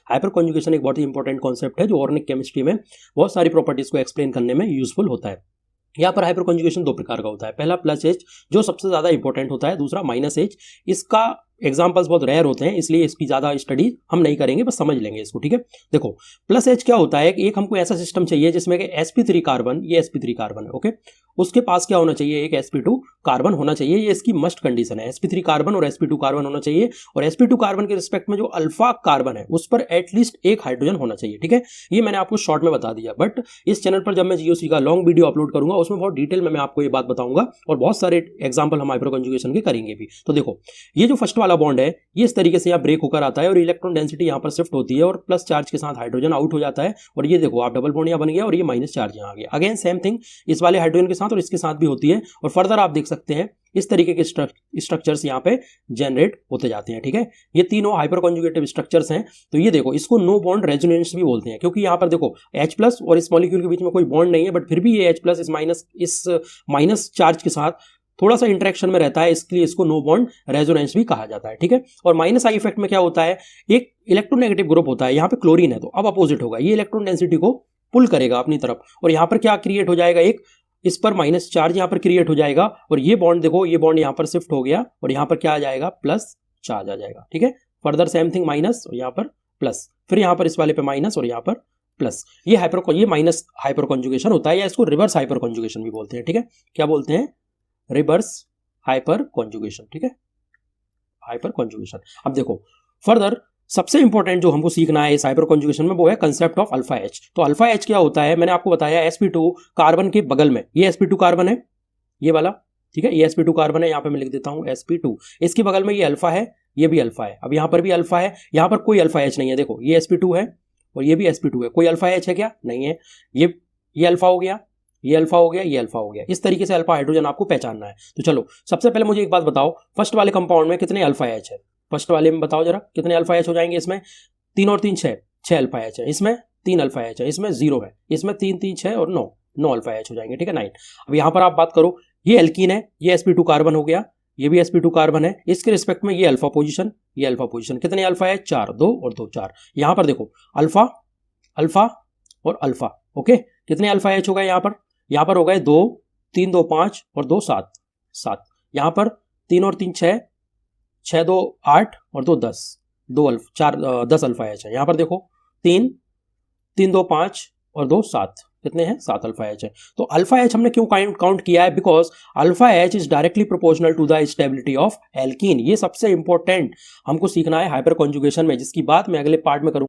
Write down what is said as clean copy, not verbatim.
Hyper conjugation एक बहुत ही important concept है जो ऑर्गेनिक केमिस्ट्री में बहुत सारी प्रॉपर्टीज को एक्सप्लेन करने में यूजफुल होता है। यहाँ पर हाइपर कॉन्जुगेशन दो प्रकार का होता है, पहला प्लस एच जो सबसे ज्यादा इंपॉर्टेंट होता है, दूसरा माइनस एच। इसका एग्जाम्पल्स बहुत रेयर होते हैं इसलिए इसकी ज्यादा स्टडी हम नहीं करेंगे, बस समझ लेंगे इसको, ठीक है। देखो प्लस एच क्या होता है, एक हमको ऐसा सिस्टम चाहिए जिसमें sp3 कार्बन, ये sp3 कार्बन है, ओके, उसके पास क्या होना चाहिए, एक sp2 कार्बन होना चाहिए, ये इसकी मस्ट कंडीशन है, sp3 कार्बन और sp2 कार्बन होना चाहिए, और sp2 कार्बन के रिस्पेक्ट में जो अल्फा कार्बन है उस पर एटलीस्ट एक हाइड्रोजन होना चाहिए, ठीक है। ये मैंने आपको शॉर्ट में बता दिया, बट इस चैनल पर जब मैं जीओसी का लॉन्ग वीडियो अपलोड करूंगा उसमें बहुत डिटेल में मैं आपको ये बात बताऊंगा और बहुत सारे एग्जाम्पल हम हाइपर कॉन्जुगेशन के करेंगे भी। तो देखो ये जो फर्स्ट वाला बॉन्ड है ये इस तरीके से यहाँ ब्रेक होकर आता है और इलेक्ट्रॉन डेंसिटी यहाँ पर शिफ्ट होती है और प्लस चार्ज के साथ हाइड्रोजन आउट हो जाता है, और ये देखो आप डबल बॉन्ड यहाँ बन गया और ये माइनस चार्ज यहाँ आ गया। अगेन सेम थिंग इस वाले हाइड्रोजन के साथ और इसके साथ भी होती है, और फर्दर आप देख सकते हैं इस तरीके के स्ट्रक्चर्स यहाँ पे जनरेट होते जाते हैं, ठीक है। ये तीनों हाइपर कॉन्जुगेटिव स्ट्रक्चर्स हैं। तो ये देखो इसको नो बॉन्ड रेजोनेंस भी बोलते हैं, क्योंकि यहाँ पर देखो H+ और इस मॉलिक्यूल के बीच में कोई बॉन्ड नहीं है, बट फिर भी ये H+ इस माइनस चार्ज के साथ थोड़ा सा इंटरेक्शन में रहता है, इसलिए इसको नो बॉन्ड रेजोनेंस भी कहा जाता है, ठीक है। और माइनस आई इफेक्ट में क्या होता है, एक इलेक्ट्रोनेगेटिव ग्रुप होता है, यहाँ पे क्लोरीन है तो अब अपोजिट होगा, ये इलेक्ट्रॉन डेंसिटी को पुल करेगा अपनी तरफ, और यहाँ पर क्या क्रिएट हो जाएगा, एक इस पर माइनस चार्ज यहाँ पर क्रिएट हो जाएगा, और ये बॉन्ड देखो ये बॉन्ड यहाँ पर शिफ्ट हो गया और यहाँ पर क्या आ जाएगा, प्लस चार्ज आ जाएगा, ठीक है। फर्दर सेम थिंग माइनस और यहाँ पर प्लस, फिर यहाँ पर इस वाले पे माइनस और यहाँ पर प्लस। ये माइनस हाइपर कॉन्जुगेशन होता है, या इसको रिवर्स हाइपर कॉन्जुगेशन भी बोलते हैं, ठीक है। क्या बोलते हैं, रिवर्स हाइपर कॉन्जुगेशन, ठीक है, हाइपर कॉन्जुगेशन। अब देखो फर्दर सबसे इंपॉर्टेंट जो हमको सीखना है इस हाइपर कॉन्जुगेशन में वो है कंसेप्ट ऑफ अल्फा एच। तो अल्फा एच क्या होता है, मैंने आपको बताया sp2 कार्बन के बगल में ये sp2 कार्बन है, ये वाला, ठीक है, ये sp2 कार्बन है, यहाँ पे मैं लिख देता हूँ sp2, इसके बगल में ये अल्फा है, ये भी अल्फा है, अब यहाँ पर भी अल्फा है, यहाँ पर कोई अल्फा एच नहीं है, देखो ये sp2 है और ये भी sp2 है, कोई अल्फा एच है क्या, नहीं है, ये अल्फा हो गया, ये अल्फा हो गया, ये अल्फा हो गया, इस तरीके से अल्फा हाइड्रोजन आपको पहचानना है। तो चलो सबसे पहले मुझे एक बात बताओ, फर्स्ट वाले कंपाउंड में कितने अल्फा एच है, फर्स्ट वाले में बताओ जरा कितने अल्फा एच हो जाएंगे, इसमें 3 और 3 6 अल्फा एच है, इसमें 3 अल्फा एच है, इसमें 0 है, इसमें 3 3 6 और 9 अल्फा एच हो जाएंगे, ठीक है, 9। अब यहाँ पर आप बात करो, ये एल्कीन है, ये sp2 कार्बन हो गया, ये भी sp2 कार्बन है, इसके रिस्पेक्ट में ये अल्फा पोजीशन, ये अल्फा पोजीशन, कितने अल्फा एच, 4, 2 और 2 4। यहाँ पर देखो अल्फा अल्फा और अल्फा, ओके, कितने अल्फा एच होगा यहाँ पर हो गए 2 3 2 5 और 2 7 7। यहाँ पर 3 और 3 6 6 2 8 और 2 10, 10 अल्फा एच है। यहाँ पर देखो 3 3 2 5 और 2 7, कितने हैं, 7 अल्फा एच है। तो अल्फा एच हमने क्यों काउंट किया है, because alpha H is directly proportional to the stability of alkene. ये सबसे इंपॉर्टेंट हमको सीखना है हाइपर कॉन्जुगेशन में, जिसकी बात मैं अगले पार्ट में करूंगा।